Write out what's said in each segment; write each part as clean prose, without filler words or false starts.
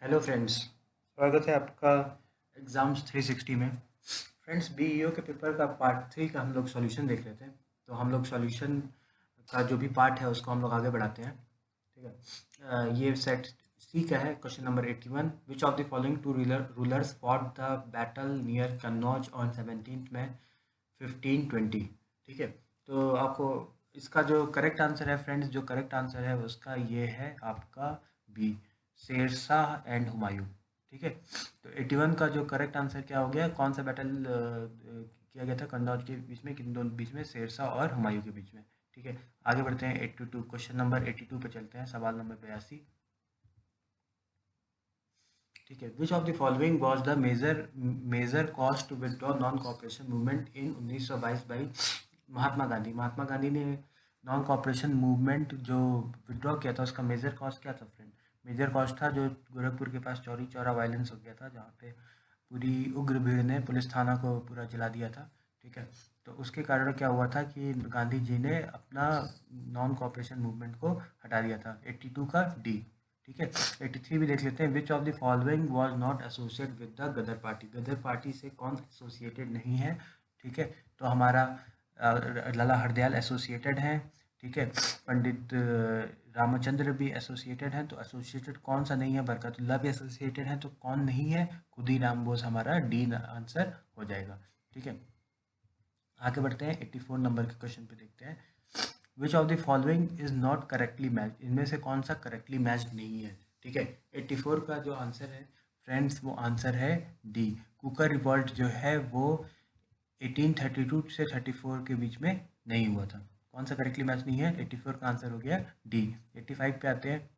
Hello friends, स्वागत है आपका एग्ज़ाम्स 360 में। फ्रेंड्स, बीईओ के पेपर का पार्ट 3 का हम लोग सॉल्यूशन देख रहे थे। तो हम लोग सॉल्यूशन का जो भी पार्ट है उसको हम लोग आगे बढ़ाते हैं। ठीक है। ये सेट सी का है। Question number 81, which of the following two rulers fought the battle near Kannauj on 17 May 1520। ठीक है। तो आपको इसका जो करेक्ट आंसर है फ्रेंड्स, जो करेक्ट आंसर है उसका ये है आपका बी, शेरशाह एंड हुमायूं। ठीक है। तो 81 का जो करेक्ट आंसर क्या हो गया, कौन सा बैटल किया गया था कन्नौज के बीच में, किन दोनों बीच में, शेरशाह और हुमायूं के बीच में। ठीक है। आगे बढ़ते हैं 82, क्वेश्चन नंबर 82 पे चलते हैं, सवाल नंबर 82। ठीक है। Which of the following was the major cost to withdraw non cooperation movement in 1922 by Mahatma Gandhi. Mahatma Gandhi ने नॉन कॉपरेशन मूवमेंट जो विदड्रॉ किया था उसका मेजर कॉस्ट क्या था फ्रेंड? मेजर कॉस्ट था जो गोरखपुर के पास चौरी चौरा वायलेंस हो गया था, जहाँ पे पूरी उग्र भीड़ ने पुलिस थाना को पूरा जला दिया था। ठीक है। तो उसके कारण क्या हुआ था कि गांधी जी ने अपना नॉन कॉपरेशन मूवमेंट को हटा दिया था। 82 का डी। ठीक है। 83 भी देख लेते हैं। Which of the following was not associate with the Ghadar party. Ghadar party से कौन एसोसिएटेड नहीं है? ठीक है। तो हमारा लाला हरदयाल एसोसिएटेड हैं। ठीक है। पंडित रामचंद्र भी एसोसिएटेड हैं। तो एसोसिएटेड कौन सा नहीं है? बरकतुल्लाह भी एसोसिएटेड हैं। तो कौन नहीं है? खुदीराम बोस हमारा डी आंसर हो जाएगा। ठीक है। आगे बढ़ते हैं 84 नंबर के क्वेश्चन पे देखते हैं। Which of the following is not correctly match. इनमें से कौन सा करेक्टली मैच नहीं है? ठीक है। 84 का जो आंसर है फ्रेंड्स, वो आंसर है डी। कुकर रिवॉल्ट जो है वो 1832 से 34 के बीच में नहीं हुआ था। कौन सा करेक्टली मैच नहीं है? 84 का आंसर हो गया डी। 85 पे आते हैं।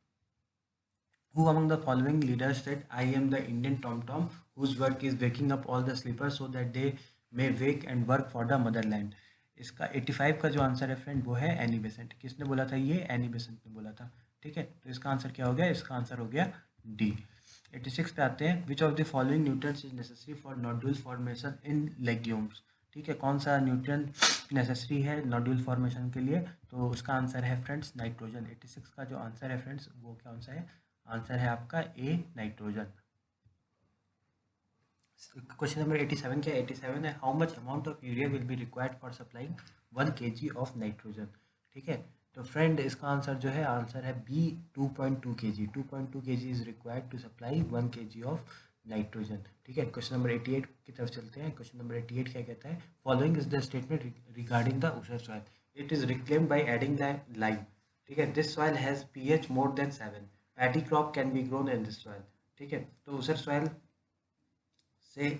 Who among the following leaders said, I am the Indian Tom Tom, whose work is waking up all the sleepers so that they may wake and work for the motherland? इसका 85 का जो answer है friend वो है Annie Besant. किसने बोला था? ये एनी बेसेंट ने बोला था। ठीक है। तो इसका आंसर क्या हो गया? इसका आंसर हो गया डी। 86 पे आते हैं। Which of the following nutrients is necessary for nodule formation in legumes. ठीक है। कौन सा न्यूट्रिएंट नेसेसरी है नोड्यूल फॉर्मेशन के लिए? तो उसका आंसर है फ्रेंड्स नाइट्रोजन। 86 का जो आंसर है फ्रेंड्स वो कौन सा है? आंसर है आपका ए, नाइट्रोजन। क्वेश्चन नंबर 87 क्या? 87 है, how much amount of urea will be required for supplying 1 kg of nitrogen. ठीक है। तो फ्रेंड इसका आंसर जो है, आंसर है B, 2.2 kg। 2.2 kg is required to supply 1 kg of nitrogen. ठीक है। क्वेश्चन नंबर 88 की तरफ चलते हैं। क्वेश्चन नंबर 88 क्या कहता है? Following is the statement regarding the usar soil. It is reclaimed by adding lime. ठीक है। This soil has pH more than 7। Paddy crop can be grown in this soil. ठीक है। तो ऊसर सॉइल से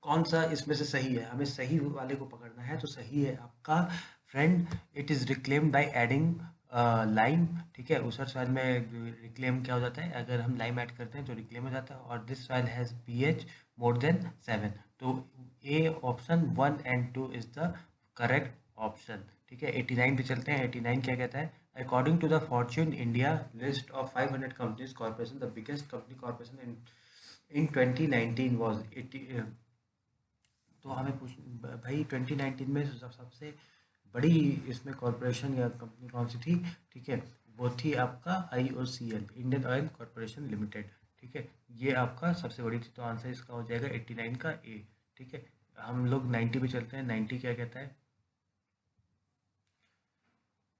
कौन सा इसमें से सही है? हमें सही वाले को पकड़ना है। तो सही है आपका friend, it is reclaimed by adding lime. ठीक है। ऊसर सॉइल में रिक्लेम क्या हो जाता है? अगर हम लाइम ऐड करते हैं तो रिक्लेम हो जाता है। और this soil has pH more than 7। तो A option 1 and 2 is the correct option. ठीक है। 89 पे चलते हैं। 89 क्या कहता है? According to the Fortune India list of 500 companies corporation, the biggest company corporation in 2019 was 80। तो हमें पूछ भाई 2019 में सबसे बड़ी इसमें कॉरपोरेशन या कंपनी कौन सी थी? ठीक है। वो थी आपका IOCL, Indian oil corporation limited. ठीक है। ये आपका सबसे बड़ी थी। तो आंसर इसका हो जाएगा 89 का ए। ठीक है। हम लोग 90 पे चलते हैं। 90 क्या कहता है?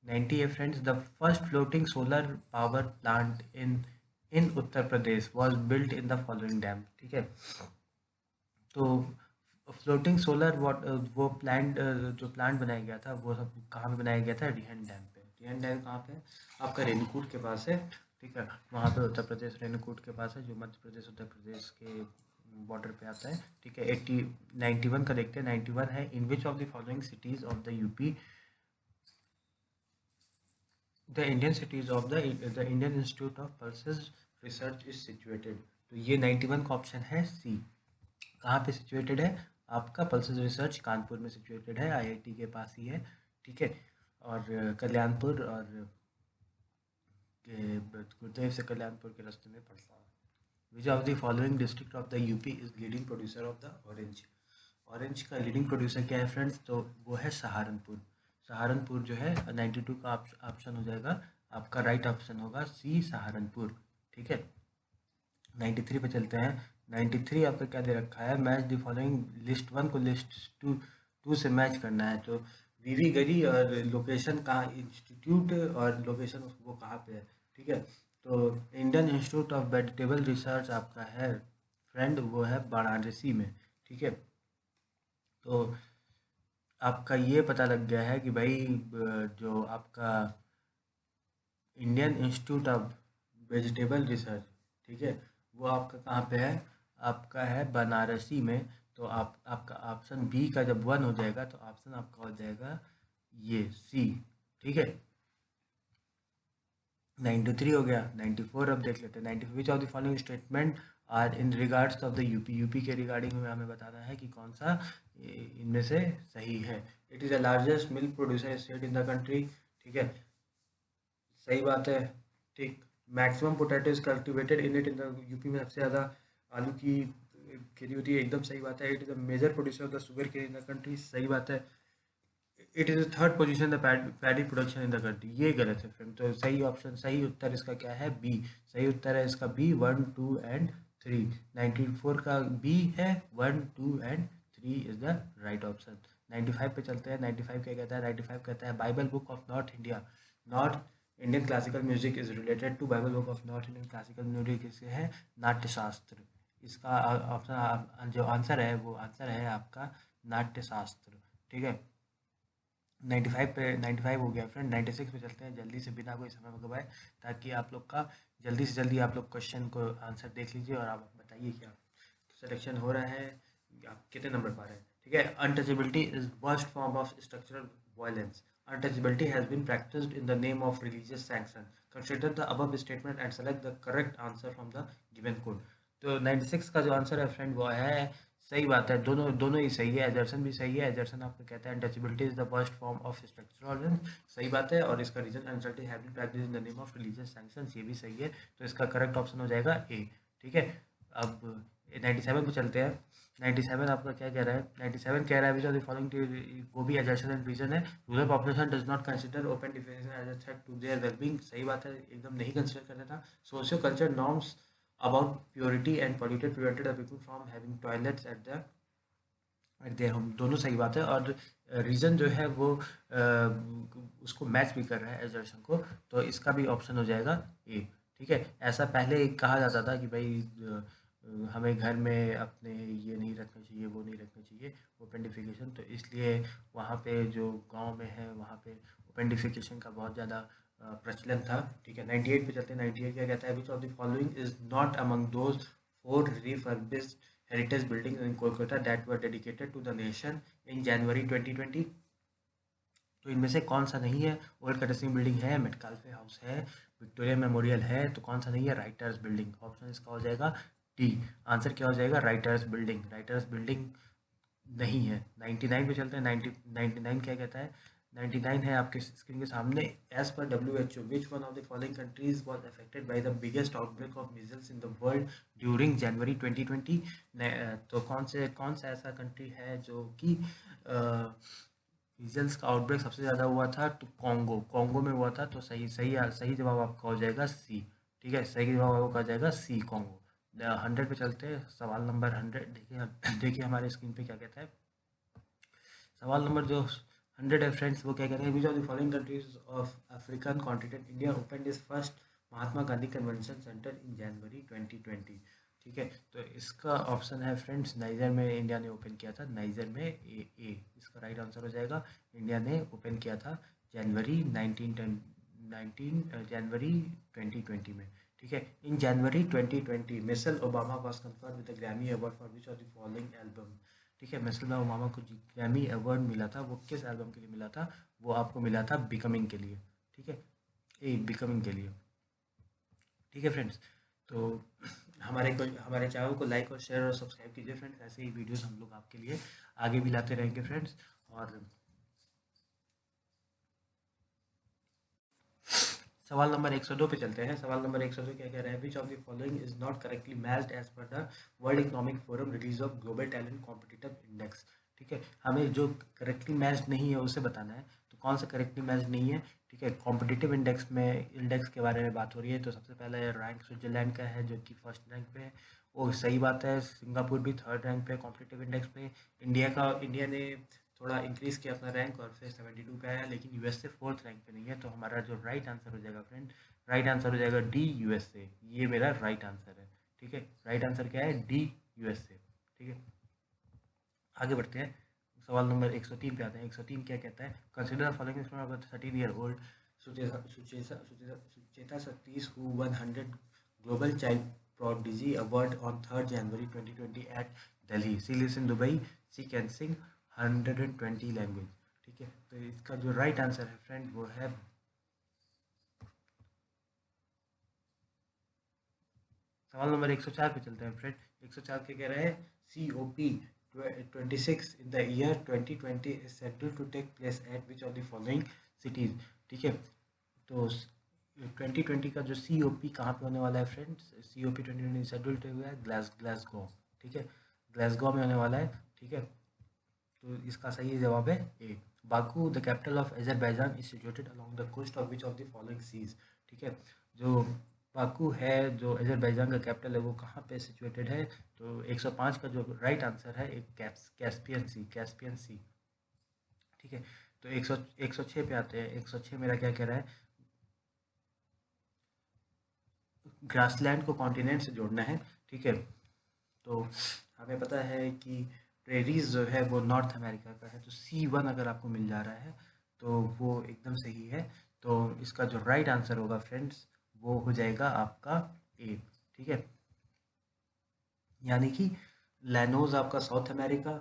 90 है friends, the first floating solar power plant in Uttar Pradesh was built in the following dam. ठीक है। तो फ्लोटिंग सोलर वो प्लांट, जो प्लांट बनाया गया था वो सब कहाँ पे बनाया गया था? रिहन डैम पे। रिहन डैम कहाँ पे है? आपका रेणुकूट के पास है। ठीक है। वहाँ पे उत्तर प्रदेश रेणुकूट के पास है, जो मध्य प्रदेश उत्तर प्रदेश के बॉर्डर पे आता है। ठीक है। 91 का देखते हैं। 91 है, in which of the following cities of the UP the Indian cities of the Indian institute of pulses research is situated. तो ये 91 का ऑप्शन है सी। कहाँ पे सिचुएटेड है? आपका पल्सेस रिसर्च कानपुर में सिचुएटेड है, IIT के पास ही है। ठीक है। और कल्याणपुर और गुरुदेव से कल्याणपुर के रास्ते में पड़ता है। Which of the following district of the UP is leading producer of the orange. Orange का लीडिंग प्रोड्यूसर क्या है फ्रेंड्स? तो वो है सहारनपुर। सहारनपुर जो है 92 का ऑप्शन हो जाएगा। आपका राइट ऑप्शन होगा सी, सहारनपुर। ठीक है। 93 पे चलते हैं। 93 आपका क्या दे रखा है, match the following, list one को लिस्ट टू टू से मैच करना है। तो वीवी गिरी और लोकेशन कहाँ, इंस्टीट्यूट और लोकेशन वो कहाँ पे है, ठीक है। तो Indian institute of vegetable research आपका है फ्रेंड, वो है वाराणसी में, ठीक है। तो आपका ये पता लग गया है कि भाई जो आपका Indian institute of vegetable research, ठीक है, वो आपका कहाँ पे है, आपका है बनारसी में। तो आप आपका ऑप्शन बी का जब वन हो जाएगा तो ऑप्शन आपका हो जाएगा ये सी, ठीक है। 93 हो गया। 94 अब देख लेते हैं। 94 which of the following statement are in regards of the UP, UP के रिगार्डिंग में हमें बताना है कि कौन सा इनमें से सही है। It is the largest milk producer state in the country, ठीक है, सही बात है, ठीक। Maximum potato is cultivated in it, in the UP में सबसे ज़्यादा आलू की खेती होती है, एकदम सही बात है। It is the major producer of the sugar cane in the country, सही बात है। It is the third position the paddy production in the country, ये गलत है फ्रेंड। तो सही ऑप्शन, सही उत्तर इसका क्या है, बी। सही उत्तर है इसका बी, 1 2 एंड 3। 94 का बी है, 1 2 and 3 is the right option. 95 पे चलते हैं। 95 क्या कहता है, 95 कहता है Bible book of north India, north Indian classical music is related to Bible book of north Indian classical music, किससे है, नाट्यशास्त्र। इसका ऑप्शन जो आंसर है वो आंसर है आपका नाट्यशास्त्र, ठीक है। 95 पे 95 हो गया फ्रेंड। 96 पे चलते हैं जल्दी से, बिना कोई समय गवाए, ताकि आप लोग का जल्दी से जल्दी आप लोग क्वेश्चन को आंसर देख लीजिए और आप बताइए क्या सिलेक्शन हो रहा है, आप कितने नंबर पा रहे हैं, ठीक है। Untouchability is worst form of structural violence. Untouchability has been practised in the name of religious sanction. Consider the above statement and select the correct answer from the given code. तो 96 का जो answer है friend वो है, सही बात है, दोनों दोनों ही सही है। एजर्सन भी सही है। एजर्सन आपको कहता है untouchability is the worst form of structural violence, सही बात है। और इसका reason uncertainty have been practised in the name of religious sanctions, ये भी सही है। तो इसका करेक्ट ऑप्शन हो जाएगा ए, ठीक है। अब 97 पे चलते हैं। 97 आपका क्या कह रहा है, 97 कह रहा है विच ऑफ द फॉलोइंग, वो भी एजर्सन एंड रीजन है। Rural population does not consider open defecation as a threat to their wellbeing, सही बात है, एकदम नहीं कंसिडर करता था। Socio culture norms about purity and polluted prevented the people from having toilets at their home, दोनों सही बात है। और रीज़न जो है वो उसको मैच भी कर रहा है एजर्सन को, तो इसका भी ऑप्शन हो जाएगा ए, ठीक है। ऐसा पहले कहा जाता था कि भाई हमें घर में अपने ये नहीं रखना चाहिए, वो नहीं रखना चाहिए, ओपेंडिफिकेशन, तो इसलिए वहाँ पे जो गांव में है वहाँ पे ओपेंडिफिकेशन का बहुत ज़्यादा प्रचलन था, ठीक है। 98 पे चलते हैं। 98 क्या कहता है, which of the following is not among those 4 refurbished heritage buildings in Kolkata that were dedicated to the nation in January 2020। तो इनमें से कौन सा नहीं है, ओल्ड कटर सिंह बिल्डिंग है, मेटकाल्फे हाउस है, विक्टोरिया मेमोरियल है, तो कौन सा नहीं है, राइटर्स बिल्डिंग। ऑप्शन इसका हो जाएगा डी। आंसर क्या हो जाएगा, राइटर्स बिल्डिंग। राइटर्स बिल्डिंग नहीं है। 99 पे चलते हैं। 99 क्या कहता है, 99 है आपके स्क्रीन के सामने। As per WHO which one of the following countries was affected by the biggest outbreak of measles in the world during January 2020। तो कौन सा ऐसा कंट्री है जो कि मीजल्स का आउटब्रेक सबसे ज़्यादा हुआ था, तो कॉन्गो में हुआ था। तो सही सही सही जवाब आपका हो जाएगा सी, ठीक है। सही जवाब आपका हो जाएगा सी, कॉन्गो। 100 पे चलते हैं। सवाल नंबर 100 देखिए, देखिए हमारे स्क्रीन पे क्या कहता है। सवाल नंबर जो 100 है फ्रेंड्स, वो क्या कहते हैं, which of the following countries of African continent India open is first Mahatma Gandhi convention centre in January 2020, ठीक है। तो इसका ऑप्शन है फ्रेंड्स, नाइजर में इंडिया ने ओपन किया था। नाइजर में ए इसका राइट आंसर हो जाएगा। इंडिया ने ओपन किया था जनवरी 19 जनवरी 2020 में, ठीक है। इन January 2020 Michelle Obama was conferred with the Grammy award for which of the following album, ठीक है। मिशेल ओबामा को ग्रैमी अवार्ड मिला था, वो किस एल्बम के लिए मिला था, वो आपको मिला था बिकमिंग के लिए, ठीक है, ए बिकमिंग के लिए, ठीक है फ्रेंड्स। तो हमारे चैनल को लाइक और शेयर और सब्सक्राइब कीजिए फ्रेंड्स। ऐसे ही वीडियोस हम लोग आपके लिए आगे भी लाते रहेंगे फ्रेंड्स। और सवाल नंबर 102 पे चलते हैं। सवाल नंबर 102 क्या कह रहा है, which of the following is not correctly matched as per the World Economic Forum release of global talent competitive index, ठीक है। हमें जो करेक्टली मैच्ड नहीं है उसे बताना है। तो कौन सा करेक्टली मैच्ड नहीं है, ठीक है। कॉम्पिटिटिव इंडेक्स के बारे में बात हो रही है, तो सबसे पहला रैंक स्विट्जरलैंड का है जो कि फर्स्ट रैंक पे है। वो सही बात है। सिंगापुर भी थर्ड रैंक पे कॉम्पिटिटिव इंडेक्स पे। इंडिया ने थोड़ा इंक्रीज़ किया अपना रैंक और फिर 72 पे आया, लेकिन यूएसए फोर्थ रैंक पे नहीं है। तो हमारा जो राइट आंसर हो जाएगा फ्रेंड, राइट आंसर हो जाएगा डी यूएसए। ये मेरा राइट आंसर है। ठीक है, राइट आंसर क्या है? D USA. ठीक है, आगे बढ़ते हैं। सवाल नंबर 103 पे आते हैं। 103 क्या कहता है? Consider the following student of the 13-year-old Sucheta Satish who won 100 global child prodigy award on 3 January 2020 at Delhi. She lives in Dubai. She can sing 120 language. ठीक है, तो इसका जो राइट आंसर है फ्रेंड वो है, सवाल नंबर 104 पे चलते हैं फ्रेंड। 104 के कह रहे हैं COP 26 in the year 2020 is scheduled to take place at which of the following cities. ठीक है, तो 2020 का जो COP कहाँ पे होने वाला है फ्रेंड्स? COP 2020 शेड्यूल्ड हुआ है ग्लासगो। ठीक है, ग्लासगो में होने वाला है। ठीक है, तो इसका सही जवाब है A. Baku the capital of Azerbaijan is situated along the coast of which of the following seas. ठीक है, जो बाकू है, जो अजरबैजान का कैपिटल है, वो कहाँ पे सिचुएटेड है? तो 105 का जो राइट आंसर है एक कैस्पियन सी। ठीक है, तो 106 पे आते हैं। 106 मेरा क्या कह रहा है? ग्रासलैंड को कॉन्टिनेंट से जोड़ना है। ठीक है, तो हमें पता है कि प्रेरीज जो है वो नॉर्थ अमेरिका का है, तो C1 अगर आपको मिल जा रहा है तो वो एकदम सही है। तो इसका जो राइट आंसर होगा फ्रेंड्स वो हो जाएगा आपका ए। ठीक है, यानी कि लैनोज आपका साउथ अमेरिका,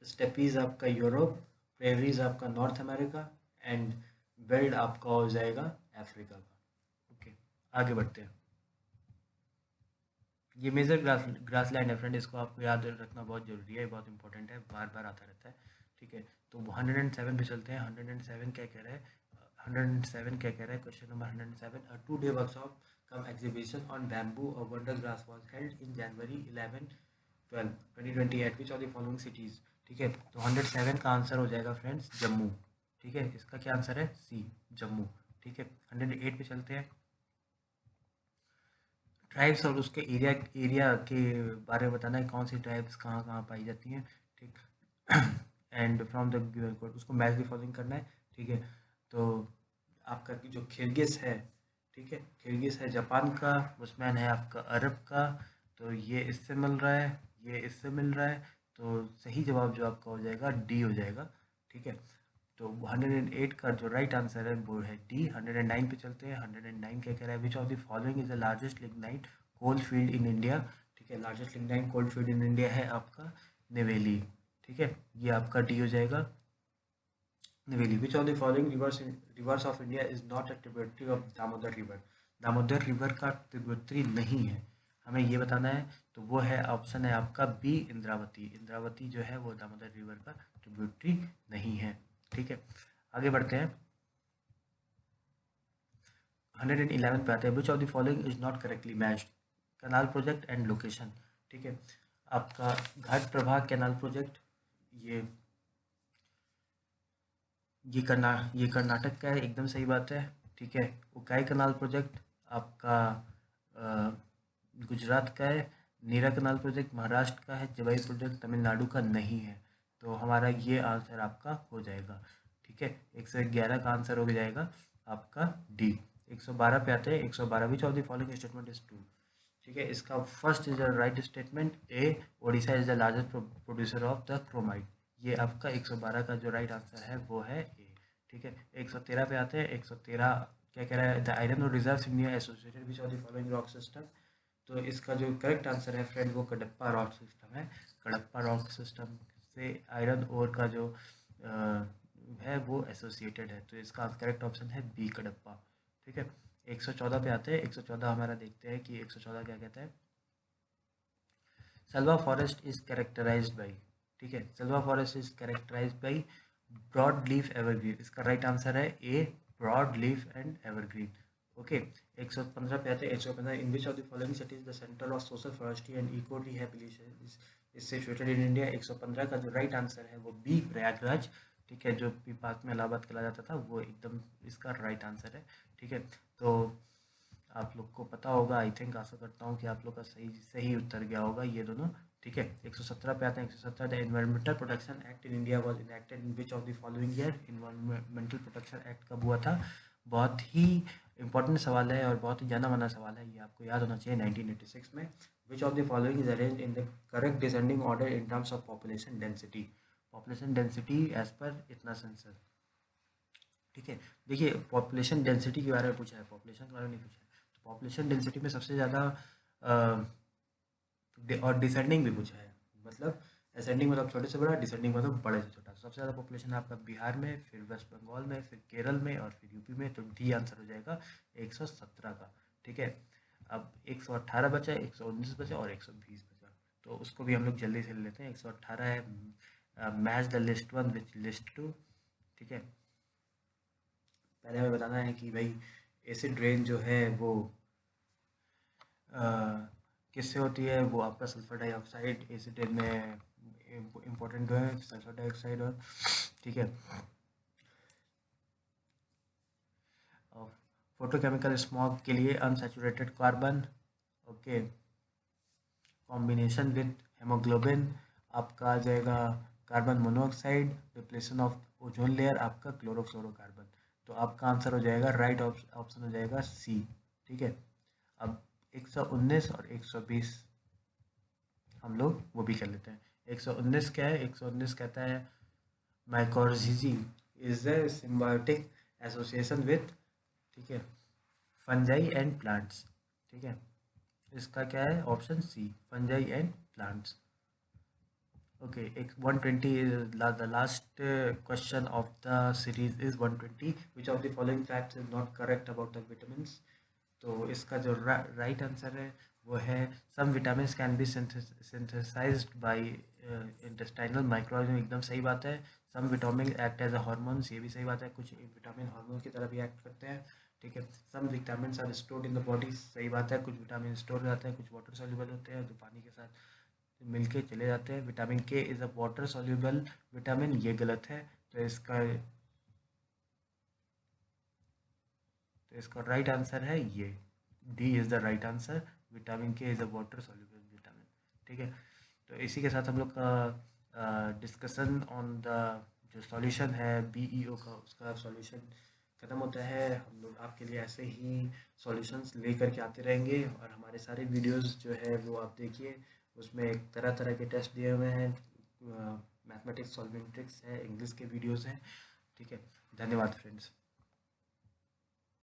स्टेपीज आपका यूरोप, प्रेरीज आपका नॉर्थ अमेरिका एंड वेल्ड आपका हो जाएगा अफ्रीका का। ओके, आगे बढ़ते हैं। ये मेजर ग्रासलैंड है फ्रेंड, इसको आपको याद रखना बहुत जरूरी है, बहुत इंपॉर्टेंट है, बार बार आता रहता है। ठीक है, तो 107 पे चलते हैं। 107 क्या कह रहा है? 107 क्या कह रहा है? Question number 107, a 2-day workshop cum exhibition on bamboo और wonder grass was held in January 11-12 2020 at which of the following cities. ठीक है, तो 107 का आंसर हो जाएगा फ्रेंड्स जम्मू। ठीक है, इसका क्या आंसर है? सी, जम्मू। ठीक है, 108 पे चलते हैं। ट्राइब्स और उसके एरिया के बारे में बताना है, कौन सी ट्राइब्स कहाँ कहाँ पाई जाती हैं। ठीक, and from the given code उसको मैच द फॉलोइंग करना है। ठीक है, तो आपका जो किर्गिस है, ठीक है, किर्गिस है जापान का, उस्मान है आपका अरब का, तो ये इससे मिल रहा है, ये इससे मिल रहा है, तो सही जवाब जो आपका हो जाएगा डी हो जाएगा। ठीक है, तो 108 का जो राइट आंसर है वो है डी। 109 पे चलते हैं। 109 क्या कह रहा है? Which of the following is the largest lignite coal field in India. ठीक है, largest lignite coal field in India है आपका नेवेली। ठीक है, ये आपका डी हो जाएगा, नेवेली। विच of the following rivers of India is not a tributary of Damodar river. Damodar river का ट्रिब्यूटरी नहीं है, हमें ये बताना है। तो वो है, ऑप्शन है आपका बी, इंद्रावती। इंद्रावती जो है वो दामोदर रिवर का ट्रिब्यूटरी नहीं है। ठीक है, आगे बढ़ते हैं। 111 पे आते हैं। Which of the following is not correctly matched? Canal project and location. ठीक है, आपका घाट प्रभाग कैनाल प्रोजेक्ट, ये ये कर्नाटक का है, एकदम सही बात है। ठीक है, उकाई कनाल प्रोजेक्ट आपका अ, गुजरात का है। नीरा कनाल प्रोजेक्ट महाराष्ट्र का है। जवाई प्रोजेक्ट तमिलनाडु का नहीं है। तो हमारा ये आंसर आपका हो जाएगा। ठीक है, 111 का आंसर हो जाएगा आपका डी। 112 पे आते हैं। 112, विच of the following statement is true? ठीक है, इसका first is the right statement A, Odisha is the largest producer of the chromite. ये आपका 112 का जो राइट आंसर है वो है ए। ठीक है, 113 पे आते हैं। 113 क्या कह रहा है? द आयरन और reserve India associated which of the following rock system. तो इसका जो करेक्ट आंसर है फ्रेंड वो कडप्पा रॉक सिस्टम है। कडप्पा रॉक सिस्टम से आयरन ओर का जो है वो एसोसिएटेड है, तो इसका करेक्ट ऑप्शन है बी, कडप्पा। ठीक है, 114 पे आते हैं। 114 हमारा देखते हैं कि 114 क्या कहता है। सलवा फॉरेस्ट इज कैरेक्टराइज्ड बाई। ठीक है, सलवा forest is characterized by broad leaf evergreen. इसका राइट आंसर है A, broad leaf and evergreen. Okay, 115 पे आते हैं। 115, in which of the following cities the centre of social forestry and eco rehabilitation is situated in India. 115 का जो right answer है वो B, Prayagraj. ठीक है, जो भी पास में इलाहाबाद कहा जाता था वो एकदम इसका राइट आंसर है। ठीक है, तो आप लोग को पता होगा, आई थिंक, आशा करता हूँ कि आप लोग का सही सही उत्तर गया होगा ये दोनों। ठीक है, 117 पे आते हैं। 117, the environmental protection act in India was enacted in which of the following year. Environmental protection act कब हुआ था? बहुत ही इंपॉर्टेंट सवाल है और बहुत ही जाना माना सवाल है, ये आपको याद होना चाहिए। 1986 में। Which of the following is arrange in the correct descending order in terms of population density. Population density as per इतना सेंसर। ठीक है, देखिए पॉपुलेशन डेंसिटी के बारे में पूछा है, पॉपुलेशन के बारे में नहीं पूछा है। तो पॉपुलेशन डेंसिटी में सबसे ज़्यादा और डिसेंडिंग भी पूछा है, मतलब असेंडिंग मतलब छोटे से बड़ा, डिसेंडिंग मतलब बड़े से छोटा। सबसे ज़्यादा पॉपुलेशन है आपका बिहार में, फिर वेस्ट बंगाल में, फिर केरल में और फिर यूपी में। तो डी आंसर हो जाएगा 117 का। ठीक है, अब 118 बचा, 119 बचा और 120 बचा, तो उसको भी हम लोग जल्दी से ले लेते हैं। 118 है match the list one with list two. ठीक है, पहले हमें बताना है कि भाई एसिड रेन जो है वो अ, किससे होती है। वो आपका सल्फर डाइऑक्साइड एसिड रेन में इम्पोर्टेंट जो है सल्फर डाइऑक्साइड। और ठीक है, फोटोकेमिकल स्मॉग के लिए unsaturated carbon, okay, combination with haemoglobin आपका आ जाएगा carbon monoxide, depletion of ozone layer आपका क्लोरोफ्लोरोकार्बन। तो आपका आंसर हो जाएगा, राइट ऑप्शन हो जाएगा सी। ठीक है, अब 119 और 120 हम लोग वो भी कर लेते हैं। 119 क्या है? 119 कहता है mycorrhiza is the symbiotic association with, ठीक है, फंजाई एंड प्लांट्स। ठीक है, इसका क्या है? Option C, fungi and plants. Okay, एक 120 the last question of the series is 120। Which of the following facts is not correct about the vitamins. तो इसका जो राइट आंसर है वो है some vitamins can be synthesized by intestinal microorganism, एकदम सही बात है। Some vitamin act as a hormones, ये भी सही बात है, कुछ विटामिन हार्मोन की तरह भी एक्ट करते हैं। ठीक है, some vitamin are stored in the body, सही बात है, कुछ विटामिन स्टोर हो जाते हैं, कुछ वाटर सॉल्युबल होते हैं, तो पानी के साथ मिलके चले जाते हैं। Vitamin K is a water soluble vitamin, ये गलत है। तो इसका राइट आंसर है ये, D is the right answer. Vitamin K is a water soluble vitamin. ठीक है, तो इसी के साथ हम लोग का डिस्कशन ऑन द जो सॉल्यूशन है बीईओ का, उसका सॉल्यूशन ख़त्म होता है। हम लोग आपके लिए ऐसे ही सॉल्यूशंस लेकर के आते रहेंगे, और हमारे सारे वीडियोस जो है वो आप देखिए, उसमें तरह तरह के टेस्ट दिए हुए हैं, मैथमेटिक्स सॉल्विंग ट्रिक्स है, इंग्लिश के वीडियोस हैं। ठीक है, धन्यवाद फ्रेंड्स।